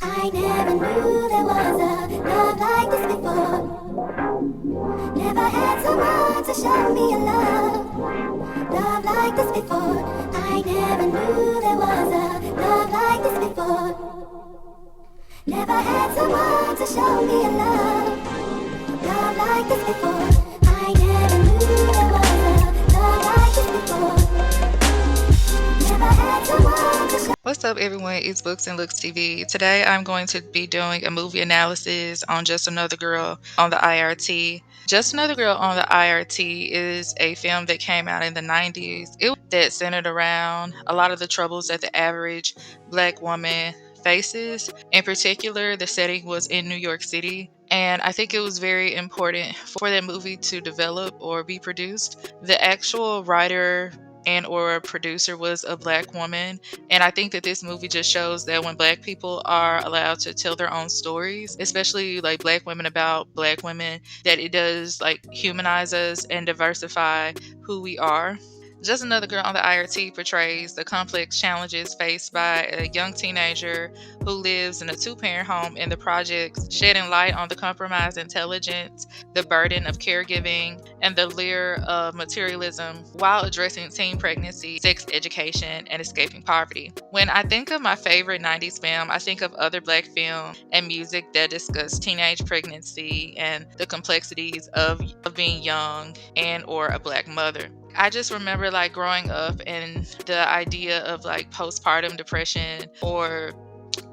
I never knew there was a love like this before. Never had someone to show me a love like this before. I never knew there was a love like this before. Never had someone to show me a love like this before. I never knew there was a love like this before. Never had someone to show. What's up, everyone? It's Books and Looks TV. Today, I'm going to be doing a movie analysis on Just Another Girl on the IRT. Just Another Girl on the IRT is a film that came out in the 90s. It was that centered around a lot of the troubles that the average Black woman faces. In particular, the setting was in New York City. And I think it was very important for that movie to develop or be produced. The actual writer and or producer was a Black woman, and I think that this movie just shows that when Black people are allowed to tell their own stories, especially like Black women about Black women, that it does like humanize us and diversify who we are. Just Another Girl on the IRT portrays the complex challenges faced by a young teenager who lives in a two-parent home in the projects, shedding light on the compromised intelligence, the burden of caregiving, and the lure of materialism while addressing teen pregnancy, sex education, and escaping poverty. When I think of my favorite 90s film, I think of other Black film and music that discuss teenage pregnancy and the complexities of being young and or a Black mother. I just remember like growing up and the idea of like postpartum depression or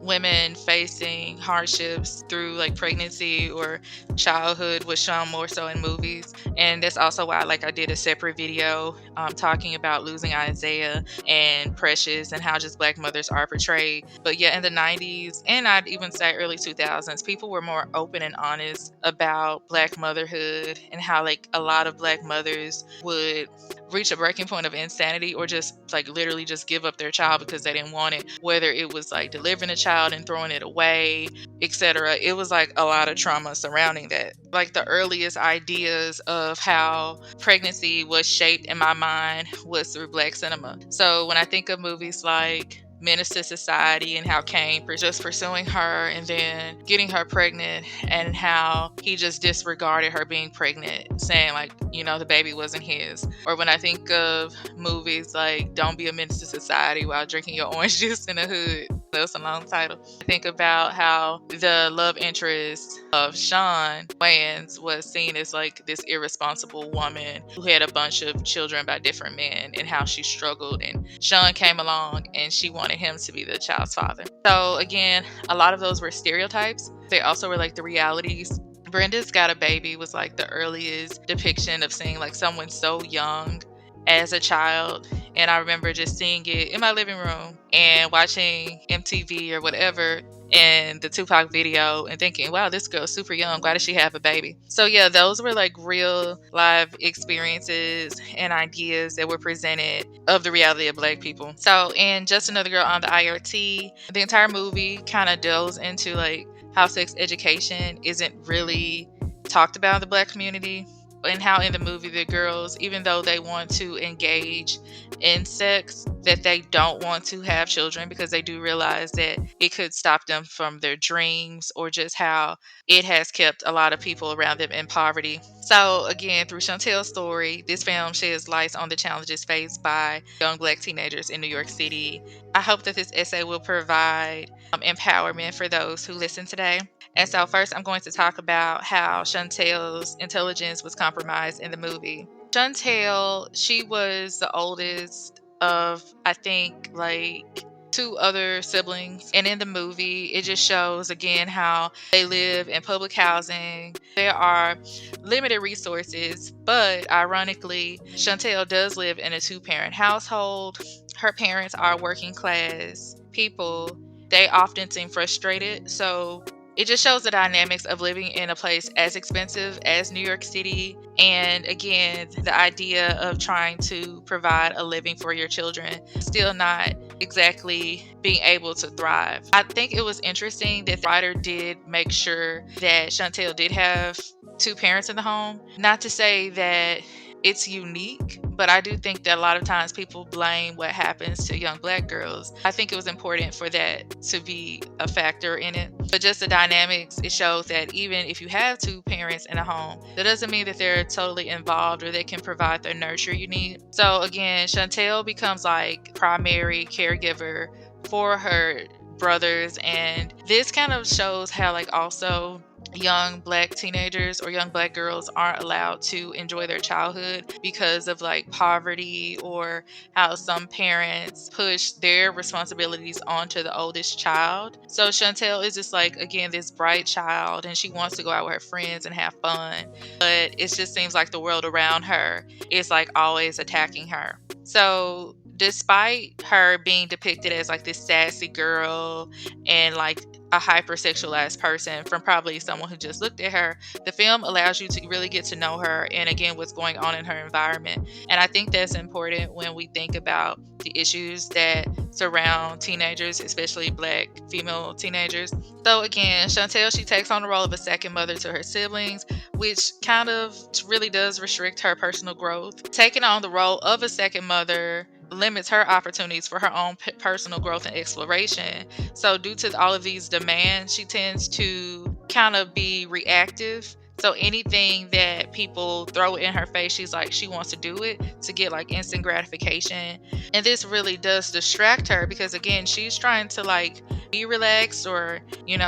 women facing hardships through like pregnancy or childhood was shown more so in movies. And that's also why like I did a separate video talking about losing Isaiah and Precious and how just Black mothers are portrayed. But yeah, in the 90s and I'd even say early 2000s, people were more open and honest about Black motherhood and how like a lot of Black mothers would reach a breaking point of insanity or just like literally just give up their child because they didn't want it, whether it was like delivering a child and throwing it away, etc. It was like a lot of trauma surrounding that. Like the earliest ideas of how pregnancy was shaped in my mind was through Black cinema. So when I think of movies like Menace to Society and how Kane just pursuing her and then getting her pregnant and how he just disregarded her being pregnant, saying like, you know, the baby wasn't his. Or when I think of movies like Don't Be a Menace to Society while drinking your orange juice in the hood, that's a long title. I think about how the love interest of Sean Wayans was seen as like this irresponsible woman who had a bunch of children by different men and how she struggled, and Sean came along and she wanted him to be the child's father. So again, a lot of those were stereotypes. They also were like the realities. Brenda's Got a Baby was like the earliest depiction of seeing like someone so young as a child. And I remember just seeing it in my living room and watching MTV or whatever and the Tupac video and thinking, wow, this girl's super young. Why does she have a baby? So yeah, those were like real live experiences and ideas that were presented of the reality of Black people. So in Just Another Girl on the IRT, the entire movie kind of delves into like how sex education isn't really talked about in the Black community, and how in the movie the girls, even though they want to engage in sex, that they don't want to have children because they do realize that it could stop them from their dreams, or just how it has kept a lot of people around them in poverty. So again, through Chantel's story, this film sheds light on the challenges faced by young Black teenagers in New York City. I hope that this essay will provide empowerment for those who listen today. And so first I'm going to talk about how Chantel's intelligence was compromised in the movie. Chantel, she was the oldest of, I think, like 2 other siblings. And in the movie, it just shows again how they live in public housing. There are limited resources, but ironically, Chantel does live in a 2-parent household. Her parents are working class people. They often seem frustrated. So it just shows the dynamics of living in a place as expensive as New York City. And again, the idea of trying to provide a living for your children, still not exactly being able to thrive. I think it was interesting that the writer did make sure that Chantel did have 2 parents in the home. Not to say that it's unique, but I do think that a lot of times people blame what happens to young Black girls. I think it was important for that to be a factor in it. But just the dynamics, it shows that even if you have two parents in a home, that doesn't mean that they're totally involved or they can provide the nurture you need. So again, Chantel becomes like primary caregiver for her brothers, and this kind of shows how like also young Black teenagers or young Black girls aren't allowed to enjoy their childhood because of like poverty, or how some parents push their responsibilities onto the oldest child. So Chantel is just like, again, this bright child, and she wants to go out with her friends and have fun, but it just seems like the world around her is like always attacking her. So despite her being depicted as like this sassy girl and like a hypersexualized person from probably someone who just looked at her, the film allows you to really get to know her and again what's going on in her environment. And I think that's important when we think about the issues that surround teenagers, especially Black female teenagers. So again, Chantel, she takes on the role of a second mother to her siblings, which kind of really does restrict her personal growth. Taking on the role of a second mother limits her opportunities for her own personal growth and exploration. So due to all of these demands, she tends to kind of be reactive. So anything that people throw in her face, she's like, she wants to do it to get like instant gratification. And this really does distract her because again, she's trying to like be relaxed or,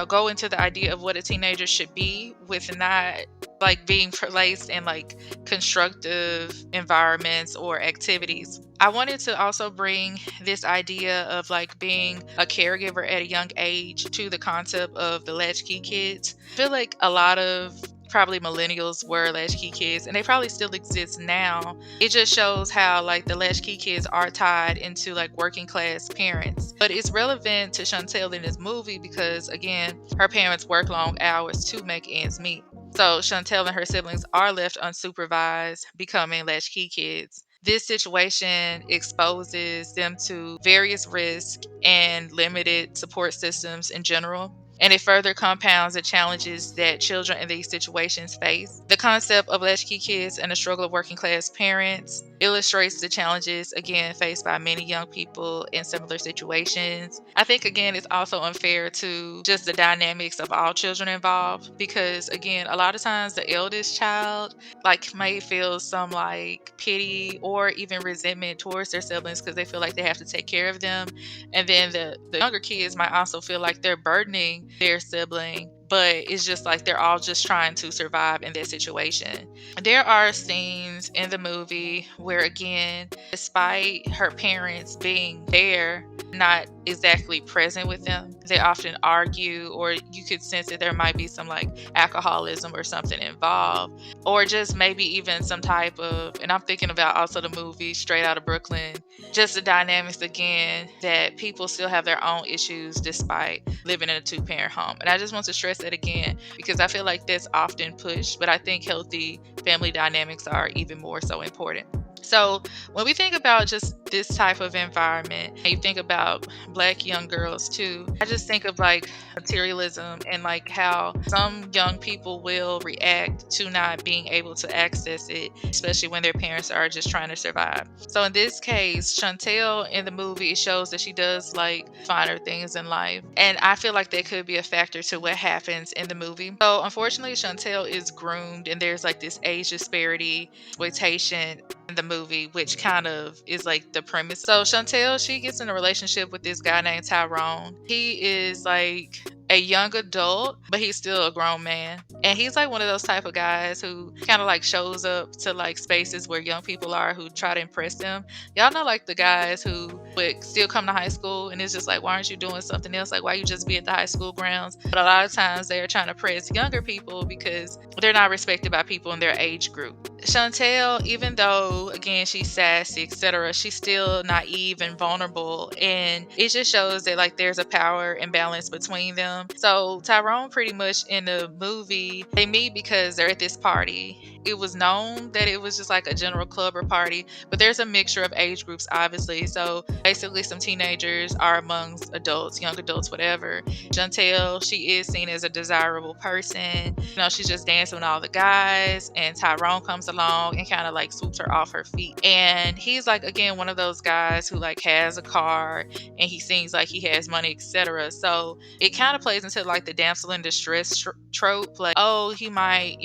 go into the idea of what a teenager should be with not like being placed in like constructive environments or activities. I wanted to also bring this idea of like being a caregiver at a young age to the concept of the latchkey kids. I feel like a lot of probably millennials were latchkey kids, and they probably still exist now. It just shows how like the latchkey kids are tied into like working class parents. But it's relevant to Chantel in this movie because again, her parents work long hours to make ends meet. So Chantel and her siblings are left unsupervised, becoming latchkey kids. This situation exposes them to various risks and limited support systems in general. And it further compounds the challenges that children in these situations face. The concept of latchkey kids and the struggle of working class parents illustrates the challenges, again, faced by many young people in similar situations. I think, again, it's also unfair to just the dynamics of all children involved because, again, a lot of times the eldest child like may feel some like pity or even resentment towards their siblings because they feel like they have to take care of them. And then the younger kids might also feel like they're burdening their sibling, but it's just like they're all just trying to survive in that situation. There are scenes in the movie where, again, despite her parents being there, not exactly present with them, they often argue, or you could sense that there might be some like alcoholism or something involved, or just maybe even some type of, and I'm thinking about also the movie Straight Outta Brooklyn, just the dynamics again that people still have their own issues despite living in a two-parent home. And I just want to stress that again because I feel like that's often pushed, but I think healthy family dynamics are even more so important. So when we think about just this type of environment, and you think about Black young girls too, I just think of like materialism and like how some young people will react to not being able to access it, especially when their parents are just trying to survive. So in this case, Chantel in the movie, it shows that she does like finer things in life. And I feel like that could be a factor to what happens in the movie. So unfortunately, Chantel is groomed and there's like this age disparity, exploitation in the movie, which kind of is like the premise. So Chantel, she gets in a relationship with this guy named Tyrone. He is like a young adult, but he's still a grown man. And he's like one of those type of guys who kind of like shows up to like spaces where young people are who try to impress them. Y'all know like the guys who would still come to high school and it's just like, why aren't you doing something else? Like, why you just be at the high school grounds? But a lot of times they are trying to press younger people because they're not respected by people in their age group. Chantel, even though again she's sassy, etc., she's still naive and vulnerable, and it just shows that like there's a power imbalance between them. him. So Tyrone pretty much in the movie, they meet because they're at this party. It was known that it was just like a general club or party, but there's a mixture of age groups, obviously. So basically, some teenagers are amongst adults, young adults, whatever. Chantel, she is seen as a desirable person. She's just dancing with all the guys, and Tyrone comes along and kind of like swoops her off her feet. And he's like, again, one of those guys who like has a car and he seems like he has money, etc. So it kind of plays into like the damsel in distress trope, like, oh, he might,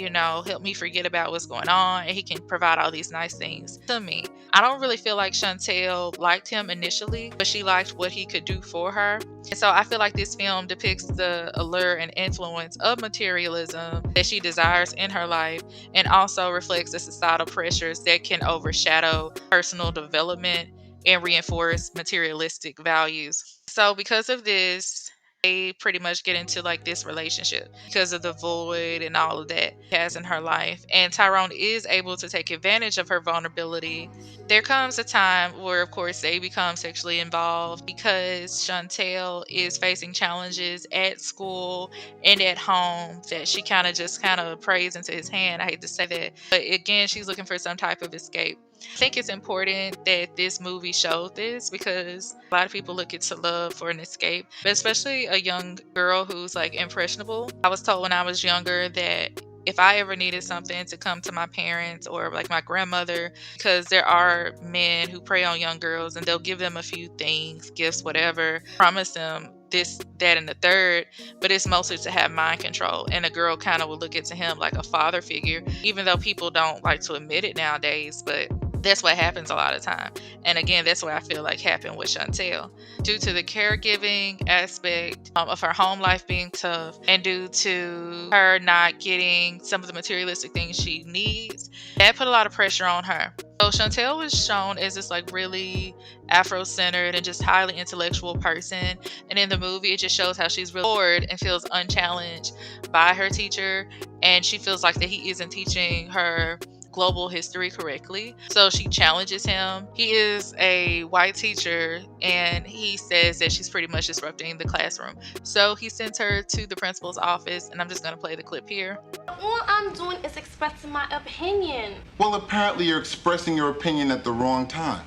help me forget about what's going on, and he can provide all these nice things to me. I don't really feel like Chantel liked him initially, but she liked what he could do for her. And so I feel like this film depicts the allure and influence of materialism that she desires in her life, and also reflects the societal pressures that can overshadow personal development and reinforce materialistic values. So because of this, they pretty much get into like this relationship because of the void and all of that he has in her life. And Tyrone is able to take advantage of her vulnerability. There comes a time where, of course, they become sexually involved because Chantel is facing challenges at school and at home that she kind of prays into his hand. I hate to say that. But again, she's looking for some type of escape. I think it's important that this movie showed this because a lot of people look into love for an escape, but especially a young girl who's like impressionable. I was told when I was younger that if I ever needed something to come to my parents or like my grandmother, because there are men who prey on young girls and they'll give them a few things, gifts, whatever, promise them this, that, and the third, but it's mostly to have mind control. And a girl kind of will look into him like a father figure, even though people don't like to admit it nowadays, but that's what happens a lot of time. And again, that's what I feel like happened with Chantel. Due to the caregiving aspect of her home life being tough, and due to her not getting some of the materialistic things she needs, that put a lot of pressure on her. So Chantel was shown as this like really Afro-centered and just highly intellectual person. And in the movie, it just shows how she's really bored and feels unchallenged by her teacher. And she feels like that he isn't teaching her global history correctly. So she challenges him. He is a white teacher and he says that she's pretty much disrupting the classroom. So he sends her to the principal's office, and I'm just going to play the clip here. All I'm doing is expressing my opinion. Well, apparently you're expressing your opinion at the wrong time.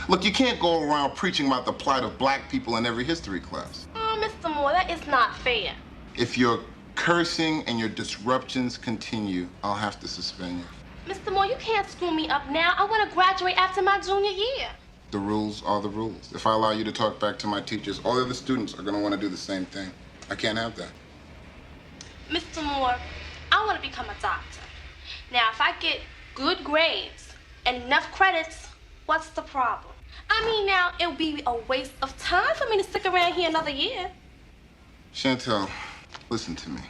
Look, you can't go around preaching about the plight of black people in every history class. Oh, Mr. Moore, that is not fair. If your cursing and your disruptions continue, I'll have to suspend you. Mr. Moore, you can't screw me up now. I want to graduate after my junior year. The rules are the rules. If I allow you to talk back to my teachers, all the other students are going to want to do the same thing. I can't have that. Mr. Moore, I want to become a doctor. Now, if I get good grades and enough credits, what's the problem? I mean, now, it would be a waste of time for me to stick around here another year. Chantel, listen to me.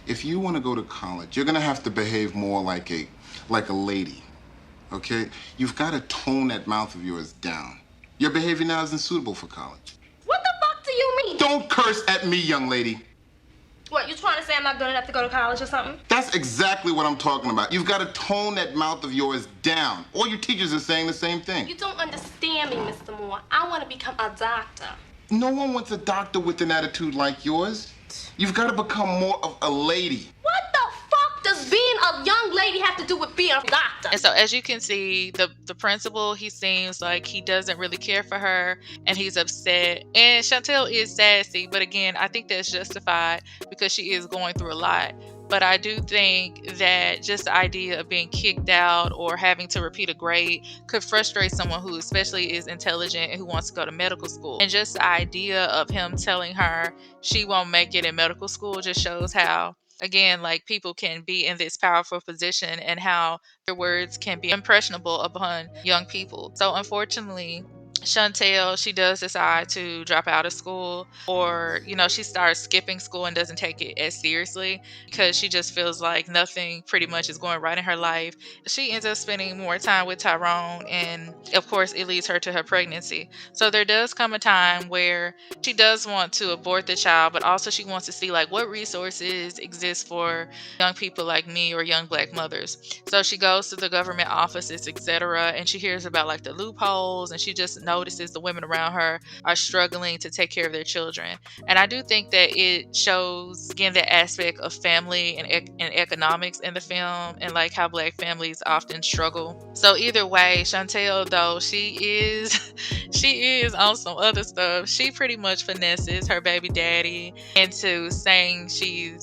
If you want to go to college, you're going to have to behave more like a lady, okay? You've got to tone that mouth of yours down. Your behavior now isn't suitable for college. What the fuck do you mean? Don't curse at me, young lady. What, you trying to say I'm not good enough to go to college or something? That's exactly what I'm talking about. You've got to tone that mouth of yours down. All your teachers are saying the same thing. You don't understand me, Mr. Moore. I want to become a doctor. No one wants a doctor with an attitude like yours. You've got to become more of a lady. What the fuck does being a young lady have to do with being a doctor? And so as you can see, the principal, he seems like he doesn't really care for her and he's upset. And Chantel is sassy, but again, I think that's justified because she is going through a lot. But I do think that just the idea of being kicked out or having to repeat a grade could frustrate someone who especially is intelligent and who wants to go to medical school. And just the idea of him telling her she won't make it in medical school just shows how, again, like people can be in this powerful position and how their words can be impressionable upon young people. So unfortunately, Chantel, she does decide to drop out of school, or, she starts skipping school and doesn't take it as seriously because she just feels like nothing pretty much is going right in her life. She ends up spending more time with Tyrone, and of course, it leads her to her pregnancy. So there does come a time where she does want to abort the child, but also she wants to see like what resources exist for young people like me or young black mothers. So she goes to the government offices, etc., and she hears about like the loopholes, and she just notices the women around her are struggling to take care of their children. And I do think that it shows, again, the aspect of family and economics in the film, and like how Black families often struggle. So either way, Chantel, though she is she is on some other stuff. She pretty much finesses her baby daddy into saying she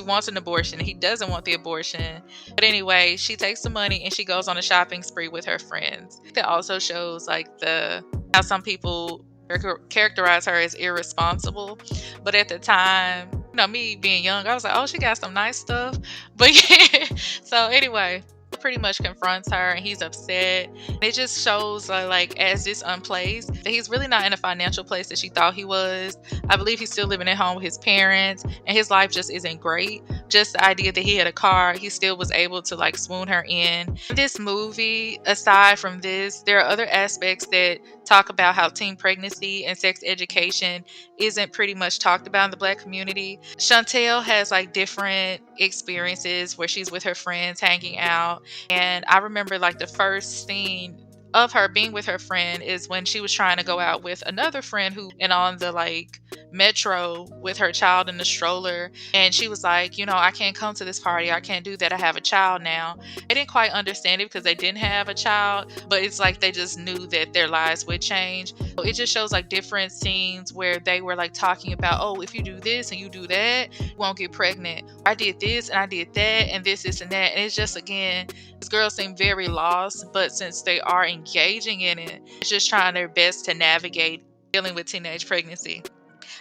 wants an abortion. He doesn't want the abortion. But anyway, she takes the money and she goes on a shopping spree with her friends. That also shows like how some people characterize her as irresponsible. But at the time, me being young, I was like, oh, she got some nice stuff. But yeah, so anyway, pretty much confronts her and he's upset. It just shows like as this unplays that he's really not in a financial place that she thought he was. I believe he's still living at home with his parents and his life just isn't great. Just the idea that he had a car, he still was able to like swoon her in. This movie, aside from this, there are other aspects that talk about how teen pregnancy and sex education isn't pretty much talked about in the Black community. Chantel has like different experiences where she's with her friends hanging out. And I remember like the first scene of her being with her friend is when she was trying to go out with another friend and on the like metro with her child in the stroller, and she was like, I can't come to this party, I can't do that, I have a child now. They didn't quite understand it because they didn't have a child, but it's like they just knew that their lives would change. So it just shows like different scenes where they were like talking about, oh, if you do this and you do that, you won't get pregnant. I did this and I did that and this and that. And it's just, again, these girls seem very lost, but since they are engaging in it, it's just trying their best to navigate dealing with teenage pregnancy.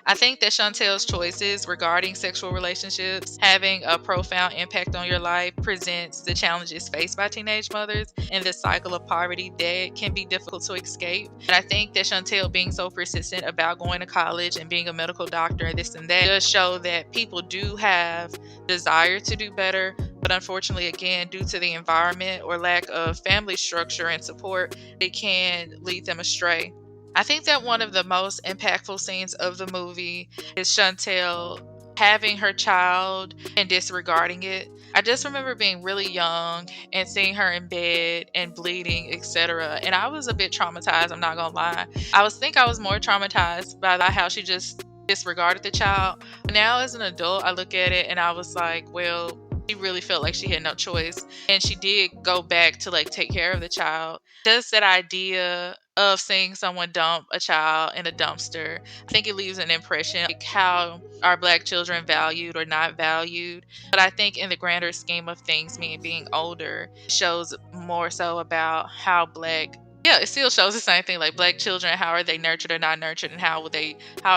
I think that Chantel's choices regarding sexual relationships having a profound impact on your life presents the challenges faced by teenage mothers and the cycle of poverty that can be difficult to escape. And I think that Chantel being so persistent about going to college and being a medical doctor and this and that does show that people do have desire to do better, but unfortunately, again, due to the environment or lack of family structure and support, it can lead them astray. I think that one of the most impactful scenes of the movie is Chantel having her child and disregarding it. I just remember being really young and seeing her in bed and bleeding, etc. And I was a bit traumatized, I'm not gonna lie. I was more traumatized by how she just disregarded the child. Now as an adult, I look at it and I was like, well, she really felt like she had no choice. And she did go back to like take care of the child. Just that idea of seeing someone dump a child in a dumpster, I think it leaves an impression like how are Black children valued or not valued. But I think in the grander scheme of things, me being older, shows more so about how it still shows the same thing, like Black children, how are they nurtured or not nurtured, and how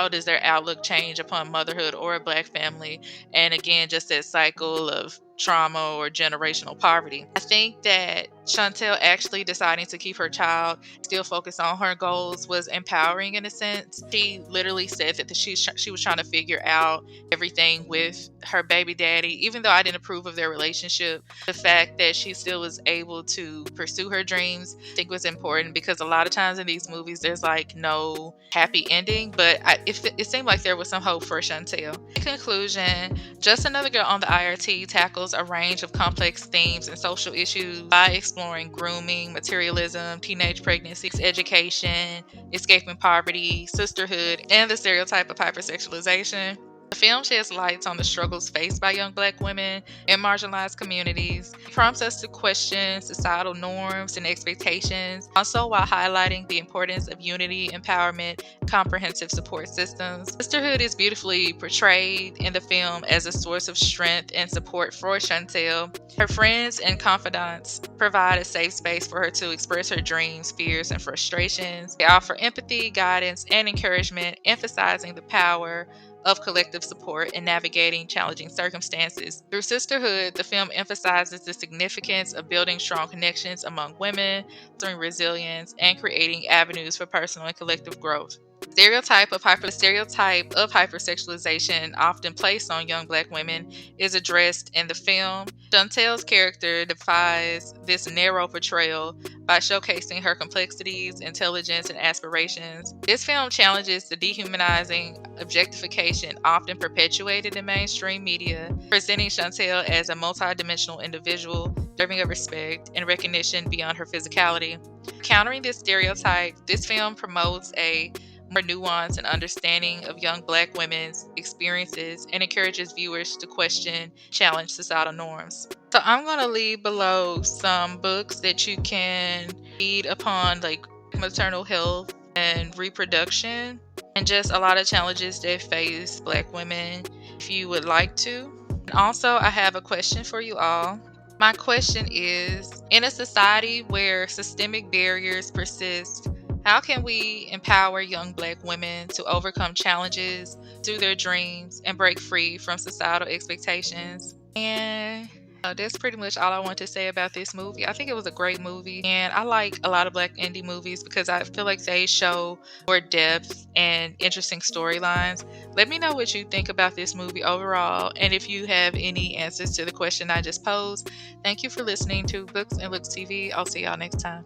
does their outlook change upon motherhood or a Black family. And again, just that cycle of trauma or generational poverty. I think that Chantel actually deciding to keep her child still focused on her goals was empowering in a sense. She literally said that she was trying to figure out everything with her baby daddy, even though I didn't approve of their relationship. The fact that she still was able to pursue her dreams, I think was important, because a lot of times in these movies there's like no happy ending, but it seemed like there was some hope for Chantel. In conclusion, Just Another Girl on the IRT tackles a range of complex themes and social issues by exploring grooming, materialism, teenage pregnancy, education, escaping poverty, sisterhood, and the stereotype of hypersexualization. The film sheds light on the struggles faced by young Black women in marginalized communities. It prompts us to question societal norms and expectations, also while highlighting the importance of unity, empowerment, and comprehensive support systems. Sisterhood is beautifully portrayed in the film as a source of strength and support for Chantel. Her friends and confidants provide a safe space for her to express her dreams, fears, and frustrations. They offer empathy, guidance, and encouragement, emphasizing the power of collective support in navigating challenging circumstances. Through sisterhood, the film emphasizes the significance of building strong connections among women, fostering resilience, and creating avenues for personal and collective growth. The stereotype of hypersexualization often placed on young Black women is addressed in the film. Chantel's character defies this narrow portrayal by showcasing her complexities, intelligence, and aspirations. This film challenges the dehumanizing objectification often perpetuated in mainstream media, presenting Chantel as a multidimensional individual deserving of respect and recognition beyond her physicality. Countering this stereotype, this film promotes a more nuanced and understanding of young Black women's experiences and encourages viewers to question, challenge societal norms. So I'm going to leave below some books that you can read upon like maternal health and reproduction and just a lot of challenges that face Black women if you would like to. And also, I have a question for you all. My question is, in a society where systemic barriers persist, how can we empower young Black women to overcome challenges, do their dreams, and break free from societal expectations? And that's pretty much all I want to say about this movie. I think it was a great movie, and I like a lot of Black indie movies because I feel like they show more depth and interesting storylines. Let me know what you think about this movie overall, and if you have any answers to the question I just posed. Thank you for listening to Books and Looks TV. I'll see y'all next time.